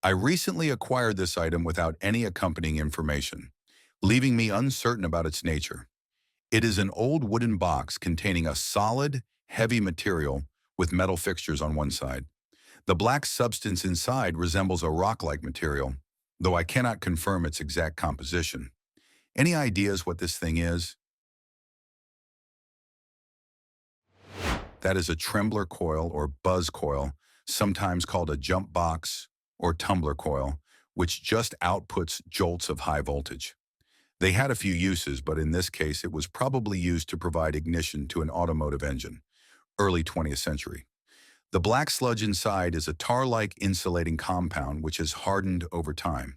I recently acquired this item without any accompanying information, leaving me uncertain about its nature. It is an old wooden box containing a solid, heavy material with metal fixtures on one side. The black substance inside resembles a rock-like material, though I cannot confirm its exact composition. Any ideas what this thing is? That is a trembler coil or buzz coil, sometimes called a jump box or tumbler coil, which just outputs jolts of high voltage. They had a few uses, but in this case it was probably used to provide ignition to an automotive engine, early 20th century. The black sludge inside is a tar-like insulating compound which has hardened over time.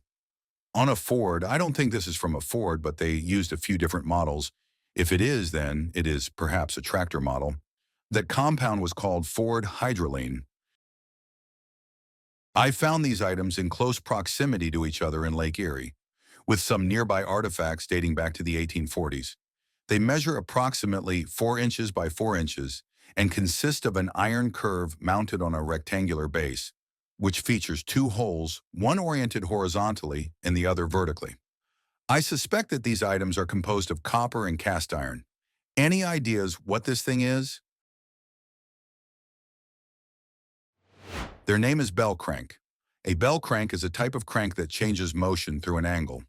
On a Ford, I don't think this is from a Ford, but they used a few different models. If it is, then it is perhaps a tractor model. That compound was called Ford hydroline. I found these items in close proximity to each other in Lake Erie, with some nearby artifacts dating back to the 1840s. They measure approximately 4 inches by 4 inches and consist of an iron curve mounted on a rectangular base, which features two holes, one oriented horizontally and the other vertically. I suspect that these items are composed of copper and cast iron. Any ideas what this thing is? Their name is bell crank. A bell crank is a type of crank that changes motion through an angle.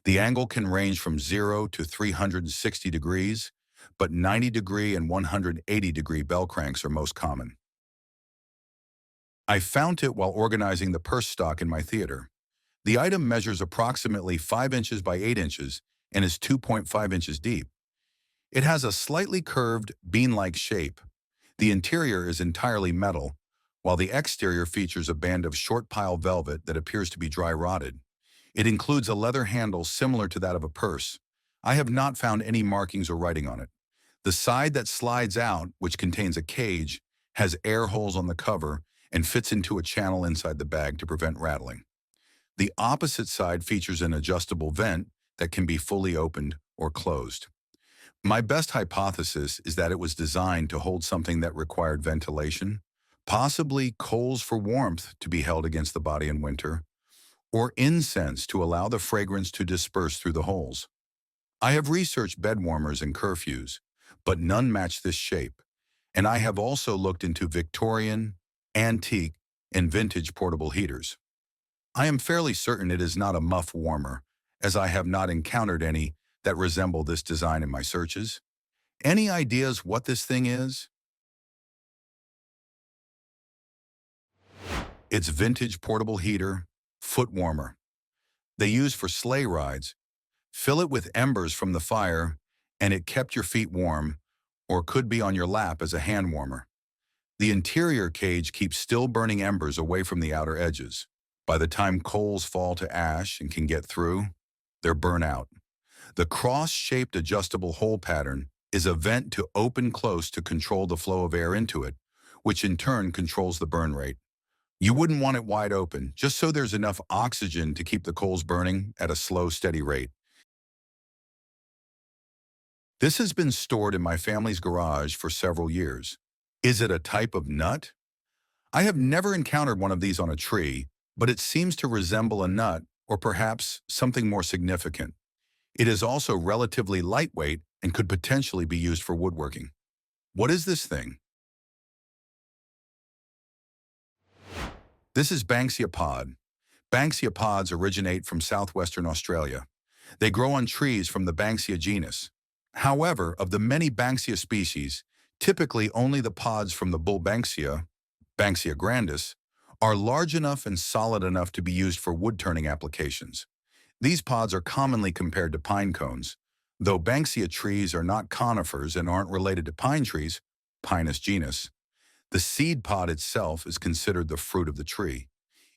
The angle can range from 0 to 360 degrees, but 90-degree and 180-degree bell cranks are most common. I found it while organizing the purse stock in my theater. The item measures approximately 5 inches by 8 inches and is 2.5 inches deep. It has a slightly curved, bean-like shape. The interior is entirely metal, while the exterior features a band of short pile velvet that appears to be dry rotted. It includes a leather handle similar to that of a purse. I have not found any markings or writing on it. The side that slides out, which contains a cage, has air holes on the cover and fits into a channel inside the bag to prevent rattling. The opposite side features an adjustable vent that can be fully opened or closed. My best hypothesis is that it was designed to hold something that required ventilation, possibly coals for warmth to be held against the body in winter, or incense to allow the fragrance to disperse through the holes. I have researched bed warmers and curfews, but none match this shape, and I have also looked into Victorian, antique, and vintage portable heaters. I am fairly certain it is not a muff warmer, as I have not encountered any that resemble this design in my searches. Any ideas what this thing is? It's vintage portable heater, foot warmer. They use for sleigh rides. Fill it with embers from the fire, and it kept your feet warm, or could be on your lap as a hand warmer. The interior cage keeps still burning embers away from the outer edges. By the time coals fall to ash and can get through, they're burnt out. The cross-shaped adjustable hole pattern is a vent to open close to control the flow of air into it, which in turn controls the burn rate. You wouldn't want it wide open, just so there's enough oxygen to keep the coals burning at a slow, steady rate. This has been stored in my family's garage for several years. Is it a type of nut? I have never encountered one of these on a tree, but it seems to resemble a nut or perhaps something more significant. It is also relatively lightweight and could potentially be used for woodworking. What is this thing? This is Banksia pod. Banksia pods originate from southwestern Australia. They grow on trees from the Banksia genus. However, of the many Banksia species, typically only the pods from the bull Banksia, Banksia grandis, are large enough and solid enough to be used for wood-turning applications. These pods are commonly compared to pine cones. Though Banksia trees are not conifers and aren't related to pine trees, Pinus genus, the seed pod itself is considered the fruit of the tree.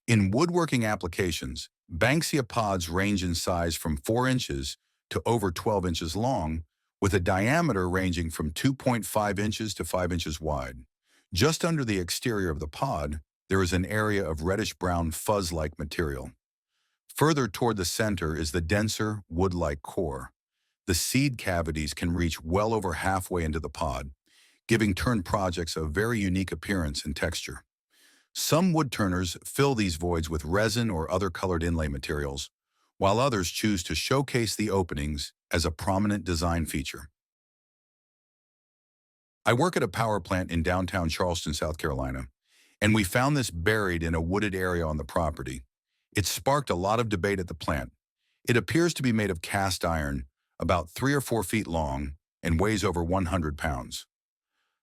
In woodworking applications, Banksia pods range in size from 4 inches to over 12 inches long, with a diameter ranging from 2.5 inches to 5 inches wide. Just under the exterior of the pod, there is an area of reddish-brown fuzz-like material. Further toward the center is the denser, wood-like core. The seed cavities can reach well over halfway into the pod, giving turned projects a very unique appearance and texture. Some woodturners fill these voids with resin or other colored inlay materials, while others choose to showcase the openings as a prominent design feature. I work at a power plant in downtown Charleston, South Carolina, and we found this buried in a wooded area on the property. It sparked a lot of debate at the plant. It appears to be made of cast iron, about 3 or 4 feet long, and weighs over 100 pounds.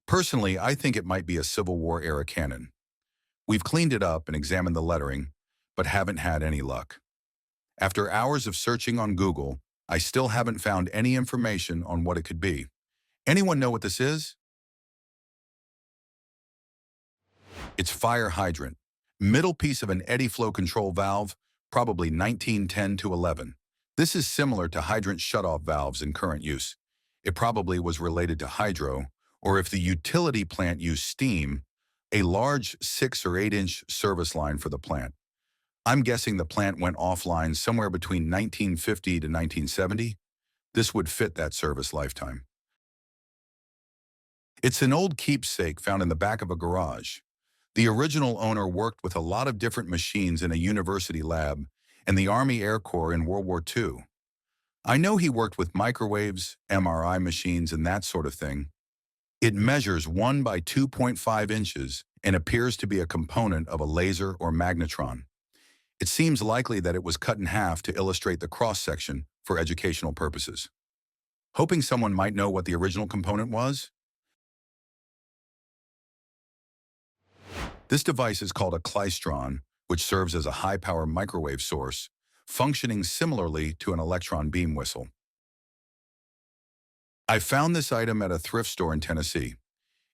Personally, I think it might be a Civil War era cannon. We've cleaned it up and examined the lettering, but haven't had any luck. After hours of searching on Google, I still haven't found any information on what it could be. Anyone know what this is? It's fire hydrant. Middle piece of an eddy flow control valve, probably 1910 to 11. This is similar to hydrant shutoff valves in current use. It probably was related to hydro, or if the utility plant used steam, a large 6 or 8 inch service line for the plant. I'm guessing the plant went offline somewhere between 1950 to 1970. This would fit that service lifetime. It's an old keepsake found in the back of a garage. The original owner worked with a lot of different machines in a university lab and the Army Air Corps in World War II. I know he worked with microwaves, MRI machines, and that sort of thing. It measures 1 by 2.5 inches and appears to be a component of a laser or magnetron. It seems likely that it was cut in half to illustrate the cross-section for educational purposes. Hoping someone might know what the original component was? This device is called a klystron, which serves as a high-power microwave source, functioning similarly to an electron beam whistle. I found this item at a thrift store in Tennessee.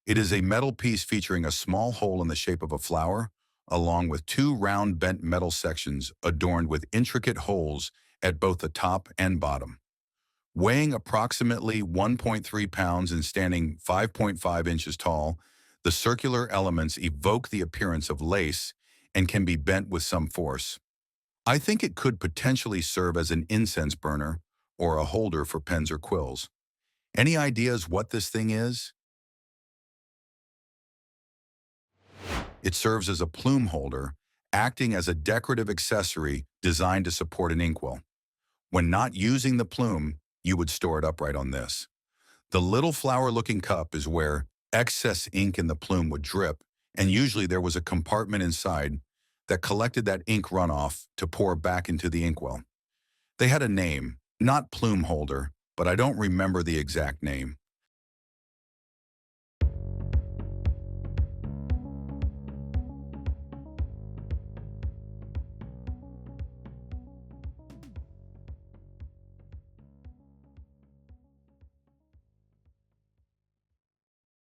It is a metal piece featuring a small hole in the shape of a flower, along with 2 round bent metal sections adorned with intricate holes at both the top and bottom. Weighing approximately 1.3 pounds and standing 5.5 inches tall, the circular elements evoke the appearance of lace and can be bent with some force. I think it could potentially serve as an incense burner or a holder for pens or quills. Any ideas what this thing is? It serves as a plume holder, acting as a decorative accessory designed to support an inkwell. When not using the plume, you would store it upright on this. The little flower-looking cup is where excess ink in the plume would drip, and usually there was a compartment inside that collected that ink runoff to pour back into the inkwell. They had a name, not plume holder, but I don't remember the exact name.